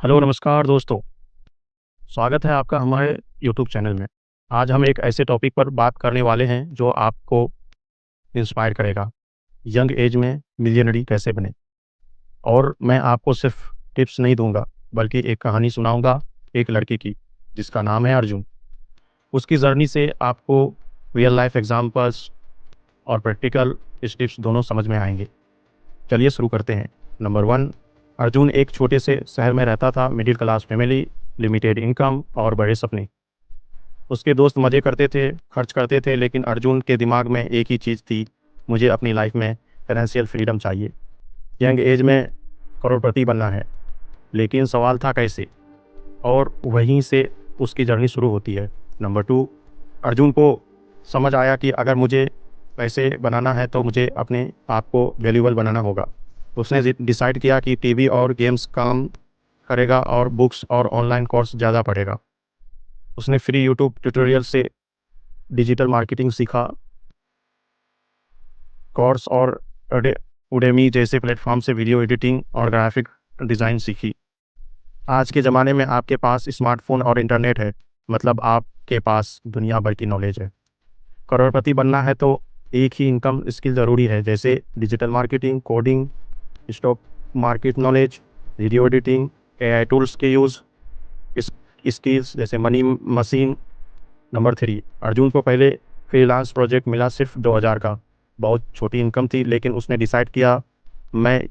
Hello नमस्कार दोस्तों। स्वागत है आपका हमारे यूट्यूब चैनल में। आज हम एक ऐसे टॉपिक पर बात करने वाले हैं जो आपको इंस्पायर करेगा। यंग एज में मिलियनरी कैसे बने। और मैं आपको सिर्फ टिप्स नहीं दूंगा बल्कि एक कहानी सुनाऊंगा एक लड़के की जिसका नाम है अर्जुन। उसकी जर्नी से आपको रियल लाइफ एग्जांपल्स और प्रैक्टिकल टिप्स दोनों समझ में आएंगे। चलिए शुरू करते हैं। नंबर 1, अर्जुन एक छोटे से शहर में रहता था। Middle class family, limited income और बड़े सपने। उसके दोस्त मज़े करते थे, खर्च करते थे, लेकिन अर्जुन के दिमाग में एक ही चीज़ थी, मुझे अपनी लाइफ में फाइनेंशियल फ्रीडम चाहिए। यंग एज में करोड़पति बनना है, लेकिन सवाल था कैसे। और वहीं से उसकी जर्नी शुरू होती है। नंबर 2, अर्जुन को समझ आया कि अगर मुझे पैसे बनाना है तो मुझे अपने आप को वैल्यूबल बनाना होगा। उसने डिसाइड किया कि टीवी और गेम्स काम करेगा और बुक्स और ऑनलाइन कोर्स ज़्यादा पढ़ेगा। उसने फ्री यूट्यूब ट्यूटोरियल से डिजिटल मार्केटिंग सीखा, कोर्स और उडेमी जैसे प्लेटफॉर्म से वीडियो एडिटिंग और ग्राफिक डिज़ाइन सीखी। आज के ज़माने में आपके पास स्मार्टफोन और इंटरनेट है, मतलब आपके पास दुनिया भर की नॉलेज है। करोड़पति बनना है तो एक ही इनकम स्किल ज़रूरी है, जैसे digital marketing, coding, stock market knowledge, video editing, AI tools के यूज़, इस स्किल्स जैसे मनी मशीन। नंबर 3, अर्जुन को पहले फ्रीलांस प्रोजेक्ट मिला सिर्फ 2000 का। बहुत छोटी इनकम थी, लेकिन उसने डिसाइड किया मैं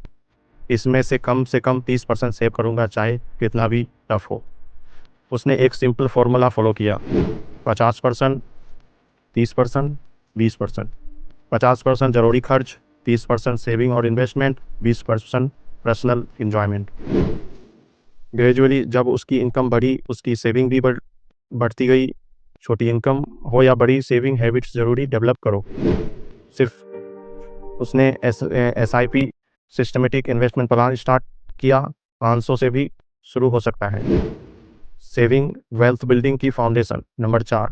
इसमें से कम 30% सेव करूँगा, चाहे कितना भी टफ हो। उसने एक सिंपल फार्मूला फॉलो किया, 50%, 30%, 20%। 50% ज़रूरी खर्च, 30% सेविंग और इन्वेस्टमेंट, 20% पर्सनल इंजॉयमेंट। ग्रेजुअली जब उसकी इनकम बढ़ी, उसकी सेविंग भी बढ़ती गई। छोटी इनकम हो या बड़ी, सेविंग हैबिट्स ज़रूरी डेवलप करो। सिर्फ उसने SIP systematic investment plan start किया। 500 से भी शुरू हो सकता है। सेविंग वेल्थ बिल्डिंग की फाउंडेशन। नंबर 4,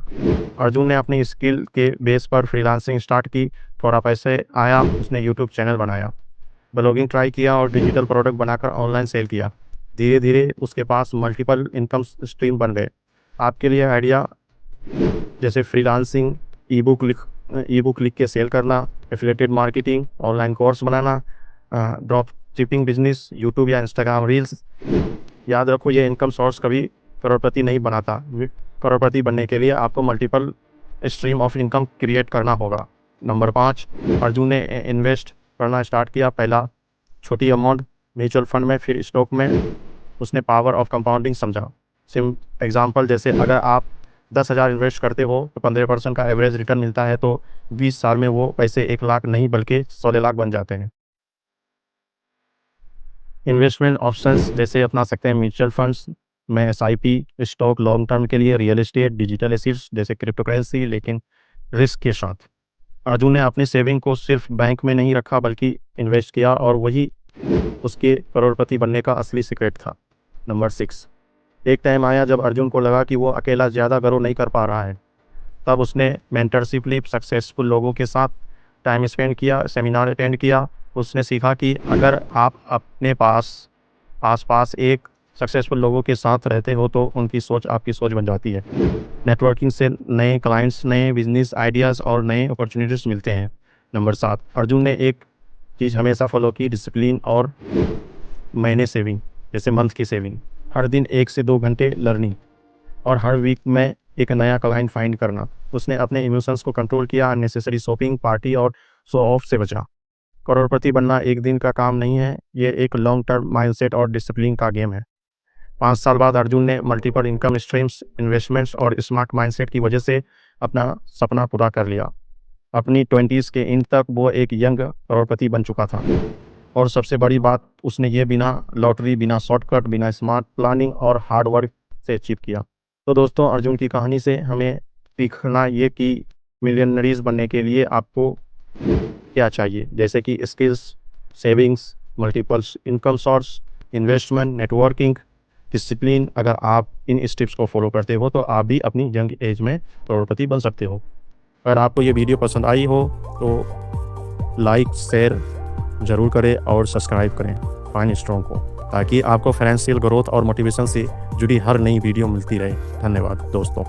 अर्जुन ने अपनी स्किल के बेस पर फ्रीलांसिंग स्टार्ट की। थोड़ा पैसे आया, उसने यूट्यूब चैनल बनाया, ब्लॉगिंग ट्राई किया और डिजिटल प्रोडक्ट बनाकर ऑनलाइन सेल किया। धीरे धीरे उसके पास मल्टीपल इनकम स्ट्रीम बन गए। आपके लिए आइडिया जैसे फ्रीलांसिंग, ई बुक लिख के सेल करना, एफिलिएटेड मार्केटिंग, ऑनलाइन कोर्स बनाना, ड्रॉप शिपिंग बिजनेस, यूट्यूब या इंस्टाग्राम रील्स। याद रखो, ये इनकम सोर्स कभी करोड़पति नहीं बनाता। करोड़पति बनने के लिए आपको multiple stream of income create करना होगा। नंबर 5, अर्जुन ने इन्वेस्ट करना स्टार्ट किया। पहला छोटी अमाउंट म्यूचुअल फंड में, फिर स्टॉक में। उसने पावर ऑफ कंपाउंडिंग समझा। सिम एग्जांपल जैसे अगर आप 10,000 इन्वेस्ट करते हो तो 15% का एवरेज रिटर्न मिलता है, तो 20 साल में वो पैसे 1 लाख नहीं बल्कि 16 लाख बन जाते हैं। इन्वेस्टमेंट ऑप्शंस जैसे अपना सकते हैं म्यूचुअल फंड्स में SIP, स्टॉक लॉन्ग टर्म के लिए, रियल एस्टेट, डिजिटल एसेट्स जैसे क्रिप्टो करेंसी, लेकिन रिस्क के साथ। अर्जुन ने अपनी सेविंग को सिर्फ बैंक में नहीं रखा बल्कि इन्वेस्ट किया, और वही उसके करोड़पति बनने का असली सीक्रेट था। नंबर 6, एक टाइम आया जब अर्जुन को लगा कि वो अकेला ज़्यादा ग्रो नहीं कर पा रहा है। तब उसने मेंटरशिप ली, सक्सेसफुल लोगों के साथ टाइम स्पेंड किया, सेमिनार अटेंड किया। उसने सीखा कि अगर आप अपने आस-पास एक सक्सेसफुल लोगों के साथ रहते हो तो उनकी सोच आपकी सोच बन जाती है। नेटवर्किंग से नए क्लाइंट्स, नए बिजनेस आइडियाज़ और नए अपॉर्चुनिटीज़ मिलते हैं। नंबर 7, अर्जुन ने एक चीज़ हमेशा फॉलो की, डिसिप्लिन और महीने सेविंग जैसे मंथ की सेविंग। हर दिन 1 से 2 घंटे लर्निंग और हर वीक में एक नया क्लाइंट फाइंड करना। उसने अपने इमोशंस को कंट्रोल किया, अननेसेसरी शॉपिंग, पार्टी और शो ऑफ से बचा। करोड़पति बनना एक दिन का काम नहीं है, ये एक लॉन्ग टर्म माइंडसेट और डिसिप्लिन का गेम है। 5 साल बाद अर्जुन ने मल्टीपल इनकम स्ट्रीम्स, इन्वेस्टमेंट्स और स्मार्ट माइंडसेट की वजह से अपना सपना पूरा कर लिया। अपनी 20s के इन तक वो एक यंग करोड़पति बन चुका था। और सबसे बड़ी बात, उसने ये बिना लॉटरी, बिना शॉर्टकट, बिना स्मार्ट प्लानिंग और हार्ड वर्क से अचीव किया। तो दोस्तों, अर्जुन की कहानी से हमें सीखना ये कि मिलियनरीज बनने के लिए आपको क्या चाहिए, जैसे कि skills, savings, multiples income source, investment, networking, discipline. अगर आप इन स्टेप्स को फॉलो करते हो तो आप भी अपनी यंग एज में करोड़पति बन सकते हो। अगर आपको ये वीडियो पसंद आई हो तो लाइक शेयर ज़रूर करें और सब्सक्राइब करें फाइन स्ट्रॉन्ग को। ताकि आपको फाइनेंशियल ग्रोथ और मोटिवेशन से जुड़ी हर नई वीडियो मिलती रहे। धन्यवाद दोस्तों।